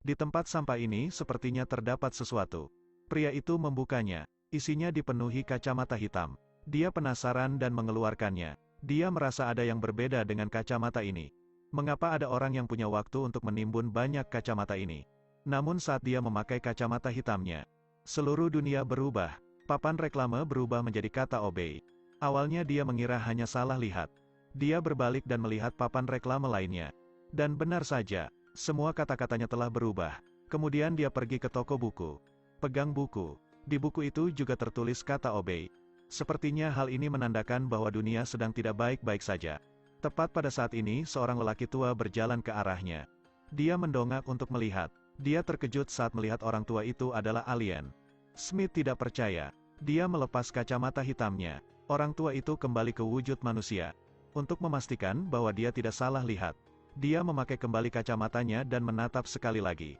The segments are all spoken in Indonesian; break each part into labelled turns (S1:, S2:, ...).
S1: Di tempat sampah ini sepertinya terdapat sesuatu. Pria itu membukanya. Isinya dipenuhi kacamata hitam. Dia penasaran dan mengeluarkannya. Dia merasa ada yang berbeda dengan kacamata ini. Mengapa ada orang yang punya waktu untuk menimbun banyak kacamata ini? Namun saat dia memakai kacamata hitamnya, seluruh dunia berubah. Papan reklame berubah menjadi kata obey. Awalnya dia mengira hanya salah lihat. Dia berbalik dan melihat papan reklame lainnya. Dan benar saja, semua kata-katanya telah berubah. Kemudian dia pergi ke toko buku. Pegang buku. Di buku itu juga tertulis kata obey. Sepertinya hal ini menandakan bahwa dunia sedang tidak baik-baik saja. Tepat pada saat ini seorang lelaki tua berjalan ke arahnya. Dia mendongak untuk melihat. Dia terkejut saat melihat orang tua itu adalah alien. Smith tidak percaya. Dia melepas kacamata hitamnya. Orang tua itu kembali ke wujud manusia. Untuk memastikan bahwa dia tidak salah lihat, dia memakai kembali kacamatanya dan menatap sekali lagi.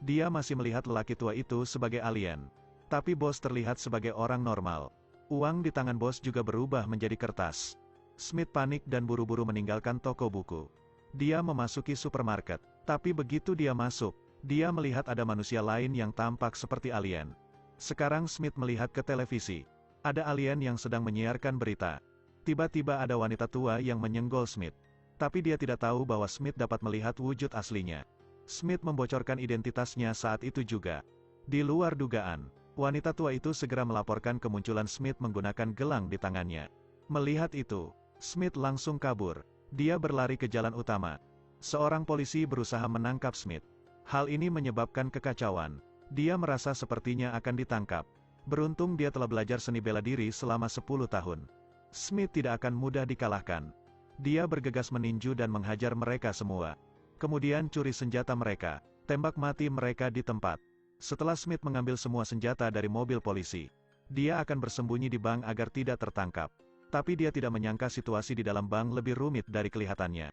S1: Dia masih melihat lelaki tua itu sebagai alien. Tapi bos terlihat sebagai orang normal. Uang di tangan bos juga berubah menjadi kertas. Smith panik dan buru-buru meninggalkan toko buku. Dia memasuki supermarket. Tapi begitu dia masuk, dia melihat ada manusia lain yang tampak seperti alien. Sekarang Smith melihat ke televisi. Ada alien yang sedang menyiarkan berita. Tiba-tiba ada wanita tua yang menyenggol Smith. Tapi dia tidak tahu bahwa Smith dapat melihat wujud aslinya. Smith membocorkan identitasnya saat itu juga. Di luar dugaan, wanita tua itu segera melaporkan kemunculan Smith menggunakan gelang di tangannya. Melihat itu, Smith langsung kabur. Dia berlari ke jalan utama. Seorang polisi berusaha menangkap Smith. Hal ini menyebabkan kekacauan. Dia merasa sepertinya akan ditangkap. Beruntung dia telah belajar seni bela diri selama 10 tahun. Smith tidak akan mudah dikalahkan. Dia bergegas meninju dan menghajar mereka semua. Kemudian curi senjata mereka, tembak mati mereka di tempat. Setelah Smith mengambil semua senjata dari mobil polisi, dia akan bersembunyi di bank agar tidak tertangkap. Tapi dia tidak menyangka situasi di dalam bank lebih rumit dari kelihatannya.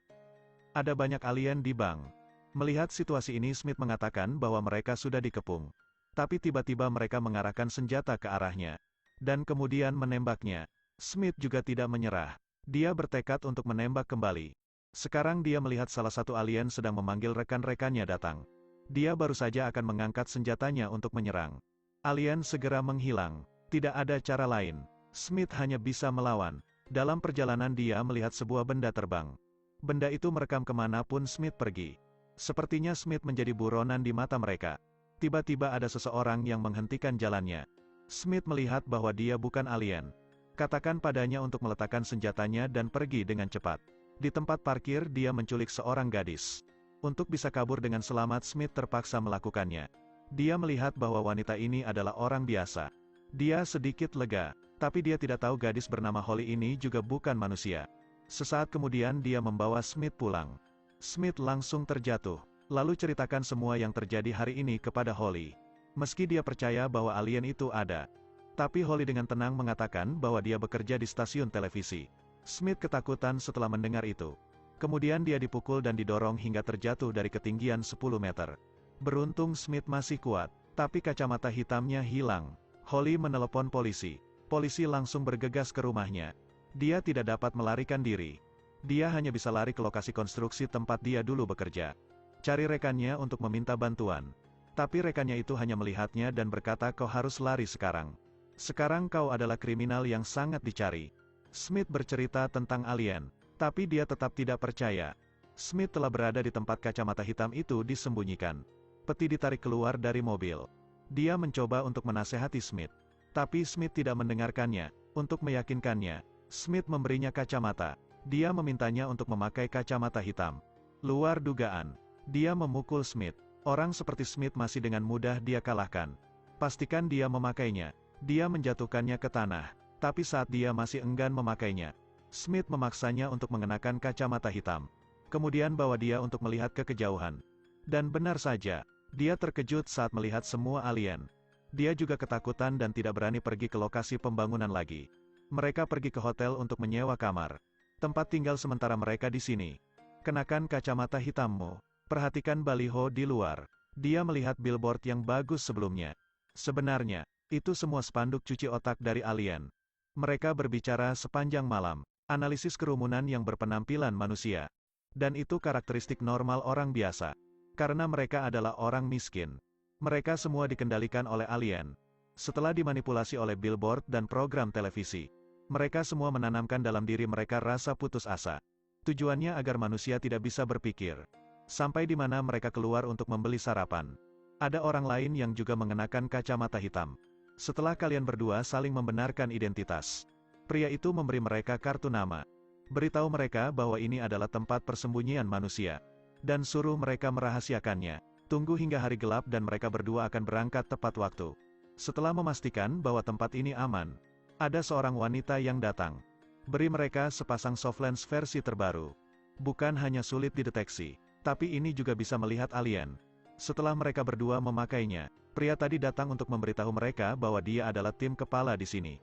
S1: Ada banyak alien di bank. Melihat situasi ini Smith mengatakan bahwa mereka sudah dikepung. Tapi tiba-tiba mereka mengarahkan senjata ke arahnya. Dan kemudian menembaknya. Smith juga tidak menyerah. Dia bertekad untuk menembak kembali. Sekarang dia melihat salah satu alien sedang memanggil rekan-rekannya datang. Dia baru saja akan mengangkat senjatanya untuk menyerang. Alien segera menghilang. Tidak ada cara lain. Smith hanya bisa melawan. Dalam perjalanan dia melihat sebuah benda terbang. Benda itu merekam kemanapun Smith pergi. Sepertinya Smith menjadi buronan di mata mereka. Tiba-tiba ada seseorang yang menghentikan jalannya. Smith melihat bahwa dia bukan alien. Katakan padanya untuk meletakkan senjatanya dan pergi dengan cepat. Di tempat parkir dia menculik seorang gadis. Untuk bisa kabur dengan selamat Smith terpaksa melakukannya. Dia melihat bahwa wanita ini adalah orang biasa. Dia sedikit lega, tapi dia tidak tahu gadis bernama Holly ini juga bukan manusia. Sesaat kemudian dia membawa Smith pulang. Smith langsung terjatuh, lalu ceritakan semua yang terjadi hari ini kepada Holly. Meski dia percaya bahwa alien itu ada, tapi Holly dengan tenang mengatakan bahwa dia bekerja di stasiun televisi. Smith ketakutan setelah mendengar itu. Kemudian dia dipukul dan didorong hingga terjatuh dari ketinggian 10 meter. Beruntung Smith masih kuat, tapi kacamata hitamnya hilang. Holly menelepon polisi. Polisi langsung bergegas ke rumahnya. Dia tidak dapat melarikan diri. Dia hanya bisa lari ke lokasi konstruksi tempat dia dulu bekerja. Cari rekannya untuk meminta bantuan. Tapi rekannya itu hanya melihatnya dan berkata, "Kau harus lari sekarang. Sekarang kau adalah kriminal yang sangat dicari." Smith bercerita tentang alien, tapi dia tetap tidak percaya. Smith telah berada di tempat kacamata hitam itu disembunyikan. Peti ditarik keluar dari mobil. Dia mencoba untuk menasehati Smith, tapi Smith tidak mendengarkannya. Untuk meyakinkannya, Smith memberinya kacamata. Dia memintanya untuk memakai kacamata hitam. Luar dugaan, dia memukul Smith. Orang seperti Smith masih dengan mudah dia kalahkan. Pastikan dia memakainya. Dia menjatuhkannya ke tanah. Tapi saat dia masih enggan memakainya, Smith memaksanya untuk mengenakan kacamata hitam. Kemudian bawa dia untuk melihat ke kejauhan. Dan benar saja, dia terkejut saat melihat semua alien. Dia juga ketakutan dan tidak berani pergi ke lokasi pembangunan lagi. Mereka pergi ke hotel untuk menyewa kamar. Tempat tinggal sementara mereka di sini. Kenakan kacamata hitammu. Perhatikan baliho di luar. Dia melihat billboard yang bagus sebelumnya. Sebenarnya, itu semua spanduk cuci otak dari alien. Mereka berbicara sepanjang malam, analisis kerumunan yang berpenampilan manusia. Dan itu karakteristik normal orang biasa. Karena mereka adalah orang miskin. Mereka semua dikendalikan oleh alien. Setelah dimanipulasi oleh billboard dan program televisi, mereka semua menanamkan dalam diri mereka rasa putus asa. Tujuannya agar manusia tidak bisa berpikir. Sampai di mana mereka keluar untuk membeli sarapan. Ada orang lain yang juga mengenakan kacamata hitam. Setelah kalian berdua saling membenarkan identitas, pria itu memberi mereka kartu nama. Beritahu mereka bahwa ini adalah tempat persembunyian manusia. Dan suruh mereka merahasiakannya. Tunggu hingga hari gelap dan mereka berdua akan berangkat tepat waktu. Setelah memastikan bahwa tempat ini aman, ada seorang wanita yang datang. Beri mereka sepasang softlens versi terbaru. Bukan hanya sulit dideteksi, tapi ini juga bisa melihat alien. Setelah mereka berdua memakainya, pria tadi datang untuk memberitahu mereka bahwa dia adalah tim kepala di sini.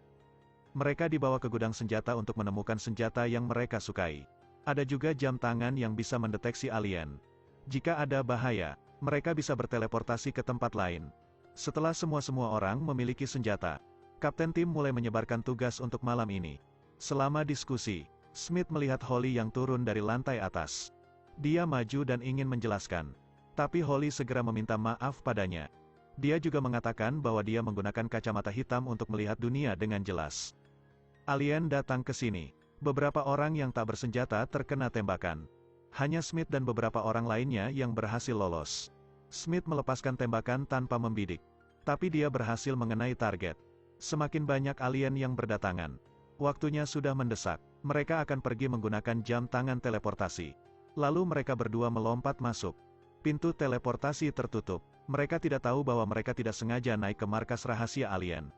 S1: Mereka dibawa ke gudang senjata untuk menemukan senjata yang mereka sukai. Ada juga jam tangan yang bisa mendeteksi alien. Jika ada bahaya, mereka bisa berteleportasi ke tempat lain. Setelah semua orang memiliki senjata, Kapten Tim mulai menyebarkan tugas untuk malam ini. Selama diskusi, Smith melihat Holly yang turun dari lantai atas. Dia maju dan ingin menjelaskan. Tapi Holly segera meminta maaf padanya. Dia juga mengatakan bahwa dia menggunakan kacamata hitam untuk melihat dunia dengan jelas. Alien datang ke sini. Beberapa orang yang tak bersenjata terkena tembakan. Hanya Smith dan beberapa orang lainnya yang berhasil lolos. Smith melepaskan tembakan tanpa membidik. Tapi dia berhasil mengenai target. Semakin banyak alien yang berdatangan. Waktunya sudah mendesak. Mereka akan pergi menggunakan jam tangan teleportasi. Lalu mereka berdua melompat masuk. Pintu teleportasi tertutup. Mereka tidak tahu bahwa mereka tidak sengaja naik ke markas rahasia alien.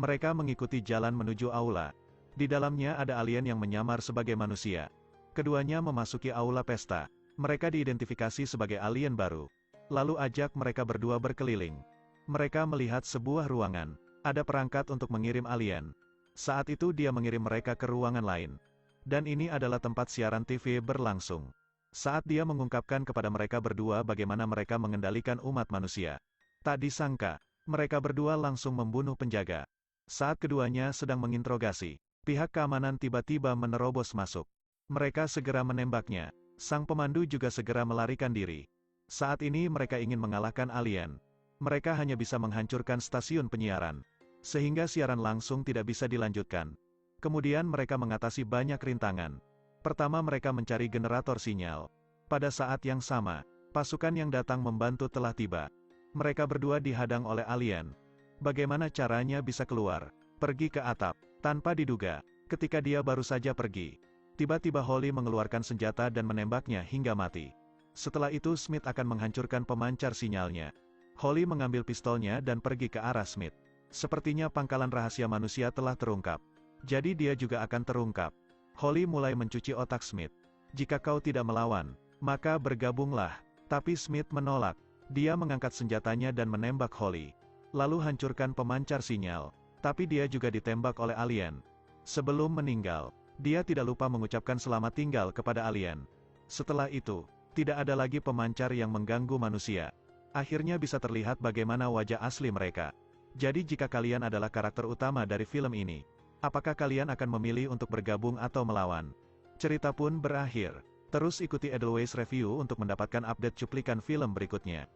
S1: Mereka mengikuti jalan menuju aula. Di dalamnya ada alien yang menyamar sebagai manusia. Keduanya memasuki aula pesta. Mereka diidentifikasi sebagai alien baru. Lalu ajak mereka berdua berkeliling. Mereka melihat sebuah ruangan. Ada perangkat untuk mengirim alien. Saat itu dia mengirim mereka ke ruangan lain. Dan ini adalah tempat siaran TV berlangsung. Saat dia mengungkapkan kepada mereka berdua bagaimana mereka mengendalikan umat manusia. Tak disangka, mereka berdua langsung membunuh penjaga. Saat keduanya sedang menginterogasi, pihak keamanan tiba-tiba menerobos masuk. Mereka segera menembaknya. Sang pemandu juga segera melarikan diri. Saat ini mereka ingin mengalahkan alien. Mereka hanya bisa menghancurkan stasiun penyiaran. Sehingga siaran langsung tidak bisa dilanjutkan. Kemudian mereka mengatasi banyak rintangan. Pertama mereka mencari generator sinyal. Pada saat yang sama, pasukan yang datang membantu telah tiba. Mereka berdua dihadang oleh alien. Bagaimana caranya bisa keluar? Pergi ke atap. Tanpa diduga, ketika dia baru saja pergi, tiba-tiba Holly mengeluarkan senjata dan menembaknya hingga mati. Setelah itu Smith akan menghancurkan pemancar sinyalnya. Holly mengambil pistolnya dan pergi ke arah Smith. Sepertinya pangkalan rahasia manusia telah terungkap. Jadi dia juga akan terungkap. Holly mulai mencuci otak Smith. Jika kau tidak melawan, maka bergabunglah. Tapi Smith menolak. Dia mengangkat senjatanya dan menembak Holly. Lalu hancurkan pemancar sinyal. Tapi dia juga ditembak oleh alien. Sebelum meninggal, dia tidak lupa mengucapkan selamat tinggal kepada alien. Setelah itu, tidak ada lagi pemancar yang mengganggu manusia. Akhirnya bisa terlihat bagaimana wajah asli mereka. Jadi jika kalian adalah karakter utama dari film ini, apakah kalian akan memilih untuk bergabung atau melawan? Cerita pun berakhir. Terus ikuti Edelweiss Review untuk mendapatkan update cuplikan film berikutnya.